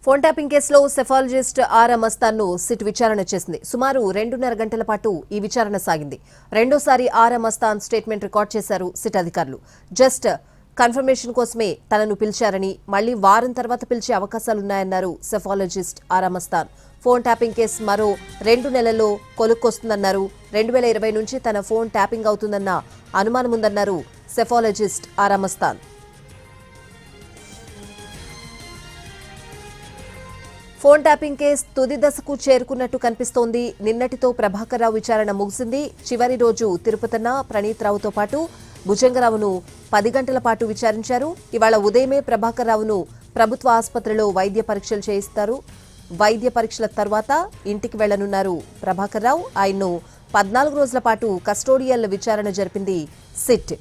Phone tapping కేసులో psephologist are మస్తాన్ను SIT విచారణ చేసింది. సుమారు 2.5 గంటల పాటు ఈ విచారణ సాగింది. రెండోసారి ఆర్ మస్తాన్ స్టేట్మెంట్ రికార్డ్ చేశారు సిట్ అధికారులు. జస్ట్ కన్ఫర్మేషన్ కోసమే తనను పిలిచారని, మళ్లీ వారం తర్వాత పిలిచే అవకాశాలున్నాయన్నారు psephologist R Mastan. Phone tapping case మరో 2 నెలల్లో కొలుక్కొస్తుందన్నారు. 2020 నుంచి తన ఫోన్ ట్యాపింగ్ అవుతుందన్న అనుమానముందన్నారు psephologist R Mastan. Phone tapping case తుది దశకు చేరుకున్నట్టు కనిపిస్తోంది. నిన్నటితో ప్రభాకర్ రావు విచారణ ముగిసింది. చివరి రోజు తిరుపతన్న, ప్రణీత్ రావుతో పాటు భుజంగరావును 10 గంటల పాటు విచారించారు. ఇవాళ ఉదయమే ప్రభాకర్ రావును ప్రభుత్వ ఆసుపత్రిలో వైద్య పరీక్షలు చేయిస్తారు. వైద్య పరీక్షల తర్వాత ఇంటికి వెళ్లనున్నారు ప్రభాకర్ రావు. ఆయన్ను 14 రోజుల పాటు కస్టోడియల్ విచారణ జరిపింది సిట్.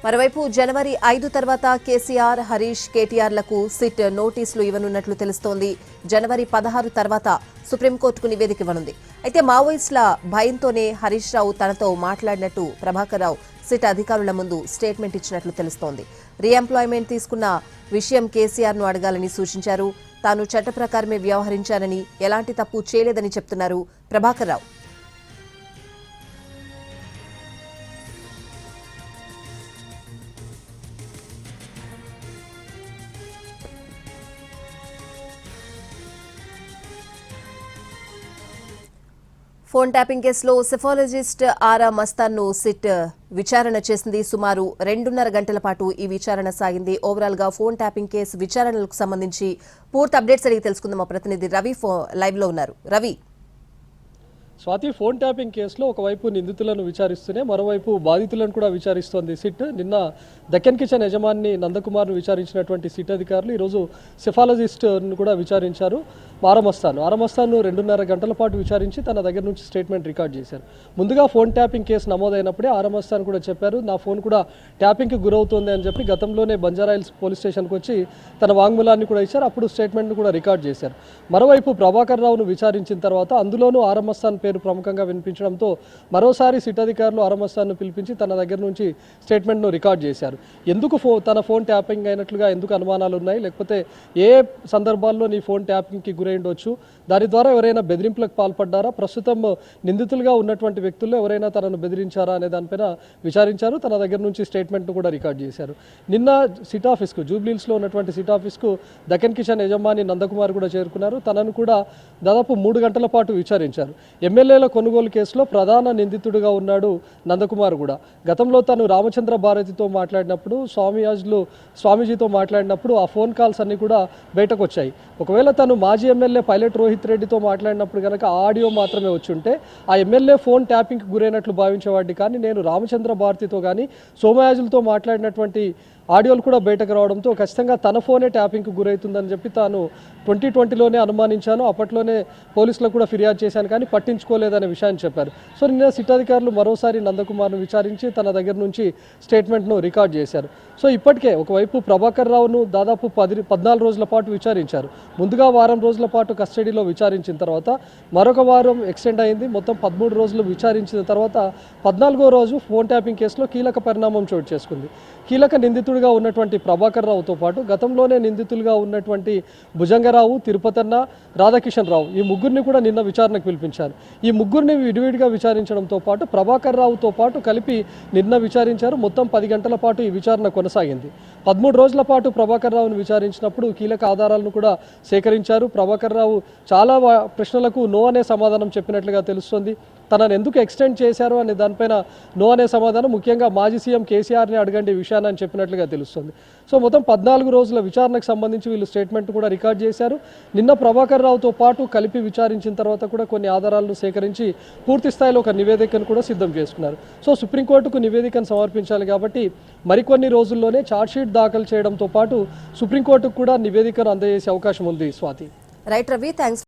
మరోవైపు జనవరి 5 తర్వాత కేసీఆర్, హరీష్, కేటీఆర్లకు సిట్ నోటీసులు ఇవ్వనున్నట్లు తెలుస్తోంది. జనవరి 16 తర్వాత సుప్రీంకోర్టుకు నివేదిక ఇవ్వనుంది. అయితే మావోయిస్టుల భయంతోనే హరీష్ రావు తనతో మాట్లాడినట్టు ప్రభాకర్ రావు సిట్ అధికారుల ముందు స్టేట్మెంట్ ఇచ్చినట్లు తెలుస్తోంది. రీఎంప్లాయ్మెంట్ తీసుకున్న విషయం కేసీఆర్ను అడగాలని సూచించారు. తాను చట్ట ప్రకారమే వ్యవహరించానని, ఎలాంటి తప్పు చేయలేదని చెప్తున్నారు ప్రభాకర్ రావు. ఫోన్ ట్యాపింగ్ కేసులో సెఫాలజిస్ట్ ఆర్ మస్తాన్ను సిట్ విచారణ చేసింది. సుమారు 2.5 గంటల పాటు ఈ విచారణ సాగింది. ఓవరాల్ గా ఫోన్ ట్యాపింగ్ కేసు విచారణలకు సంబంధించి పూర్తి అప్డేట్స్ అడిగి తెలుసుకుందాం. మా ప్రతినిధి రవి లైవ్ లో ఉన్నారు. రవి, స్వాతి, ఫోన్ ట్యాపింగ్ కేసులో ఒకవైపు నిందితులను విచారిస్తూనే మరోవైపు బాధితులను కూడా విచారిస్తోంది సిట్. నిన్న దక్కన్ కిచెన్ యజమాని నందకుమార్ను విచారించినటువంటి సిట్ అధికారులు ఈరోజు సెఫాలజిస్ట్ను కూడా విచారించారు. ఆరమస్తాను 2.5 గంటల పాటు విచారించి తన దగ్గర నుంచి స్టేట్మెంట్ రికార్డ్ చేశారు. ముందుగా ఫోన్ ట్యాపింగ్ కేసు నమోదైనప్పుడే ఆరమస్తాన్ కూడా చెప్పారు, నా ఫోన్ కూడా ట్యాపింగ్కి గురవుతుంది అని చెప్పి గతంలోనే బంజారాయిల్స్ పోలీస్ స్టేషన్కి వచ్చి తన వాంగ్మూలాన్ని కూడా ఇచ్చారు. అప్పుడు స్టేట్మెంట్ను కూడా రికార్డ్ చేశారు. మరోవైపు ప్రభాకర్ రావును విచారించిన తర్వాత అందులోనూ ఆరమస్తాన్ పేరు ప్రముఖంగా వినిపించడంతో మరోసారి సిట్ అధికారులు ఆరమస్తాన్ను పిలిపించి తన దగ్గర నుంచి స్టేట్మెంట్ను రికార్డ్ చేశారు. ఎందుకు తన ఫోన్ ట్యాపింగ్ అయినట్లుగా ఎందుకు అనుమానాలు ఉన్నాయి, లేకపోతే ఏ సందర్భాల్లో నీ ఫోన్ ట్యాపింగ్కి గురై ఉండొచ్చు, దాని ద్వారా ఎవరైనా బెదిరింపులకు పాల్పడ్డారా, ప్రస్తుతం నిందితులుగా ఉన్నటువంటి వ్యక్తుల్లో ఎవరైనా తనను బెదిరించారా అనే దానిపైన విచారించారు. తన దగ్గర నుంచి స్టేట్మెంట్ను కూడా రికార్డ్ చేశారు. నిన్న సిట్ ఆఫీస్కు, జూబ్లీహిల్స్లో ఉన్నటువంటి సిట్ ఆఫీస్కు దక్కన్ కిచెన్ యజమాని నందకుమార్ కూడా చేరుకున్నారు. తనను కూడా దాదాపు 3 గంటల పాటు విచారించారు. ఎమ్మెల్యేల కొనుగోలు కేసులో ప్రధాన నిందితుడిగా ఉన్నాడు నందకుమార్ కూడా. గతంలో తను రామచంద్ర భారతితో మాట్లాడినప్పుడు, స్వామీజీతో మాట్లాడినప్పుడు ఆ ఫోన్ కాల్స్ అన్నీ కూడా బయటకు వచ్చాయి. ఒకవేళ తను మాజీ ఎమ్మెల్యే పైలట్ రోహిత్ రెడ్డితో మాట్లాడినప్పుడు కనుక ఆడియో మాత్రమే వచ్చుంటే ఆ ఎమ్మెల్యే ఫోన్ ట్యాపింగ్కి గురైనట్లు భావించేవాడిని. కానీ నేను రామచంద్ర భారతితో కానీ సోమయాజులతో మాట్లాడినటువంటి ఆడియోలు కూడా బయటకు రావడంతో ఖచ్చితంగా తన ఫోనే ట్యాపింగ్కి గురవుతుందని చెప్పి తాను 2020లోనే అనుమానించాను. అప్పట్లోనే పోలీసులకు కూడా ఫిర్యాదు చేశాను, కానీ పట్టించుకోలేదనే విషయాన్ని చెప్పారు. సో నిన్న సిట్ అధికారులు మరోసారి నందకుమార్ను విచారించి తన దగ్గర నుంచి స్టేట్మెంట్ను రికార్డ్ చేశారు. సో ఇప్పటికే ఒకవైపు ప్రభాకర్ రావును దాదాపు 14 రోజుల పాటు విచారించారు. ముందుగా వారం రోజుల పాటు కస్టడీలో విచారించిన తర్వాత మరొక వారం ఎక్స్టెండ్ అయింది. మొత్తం 13 రోజులు విచారించిన తర్వాత 14వ రోజు ఫోన్ ట్యాపింగ్ కేసులో కీలక పరిణామం చోటు చేసుకుంది. కీలక నిందితుడిగా ఉన్నటువంటి ప్రభాకర్ రావుతో పాటు గతంలోనే నిందితులుగా ఉన్నటువంటి భుజంగరావు, తిరుపతన్న, రాధాకిషన్ రావు, ఈ ముగ్గురిని కూడా నిన్న విచారణకు పిలిపించారు. ఈ ముగ్గురిని విడివిడిగా విచారించడంతో పాటు ప్రభాకర్ రావుతో పాటు కలిపి నిన్న విచారించారు. మొత్తం 10 గంటల పాటు ఈ విచారణ కొనసాగింది. 13 రోజుల పాటు ప్రభాకర్ రావును విచారించినప్పుడు కీలక ఆధారాలను కూడా సేకరించారు. ప్రభాకర్ రావు చాలా ప్రశ్నలకు నో అనే సమాధానం చెప్పినట్లుగా తెలుస్తోంది. తనను ఎందుకు ఎక్స్టెండ్ చేశారు అనే దానిపైన నో అనే సమాధానం, ముఖ్యంగా మాజీ సీఎం కేసీఆర్ని అడగండి విషయాన్ని అని చెప్పినట్లుగా తెలుస్తుంది. సో మొత్తం 14 రోజుల విచారణకు సంబంధించి వీళ్ళు స్టేట్మెంట్ కూడా రికార్డ్ చేశారు. నిన్న ప్రభాకర్ రావుతో పాటు కలిపి విచారించిన తర్వాత కూడా కొన్ని ఆధారాలను సేకరించి పూర్తి స్థాయిలో ఒక నివేదికను కూడా సిద్ధం చేసుకున్నారు. సో సుప్రీంకోర్టుకు నివేదికను సమర్పించాలి కాబట్టి మరికొన్ని రోజుల్లోనే ఛార్జ్షీట్ దాఖలు చేయడంతో పాటు సుప్రీంకోర్టుకు కూడా నివేదికను అందజేసే అవకాశం ఉంది. స్వాతి. Right Ravi, thanks.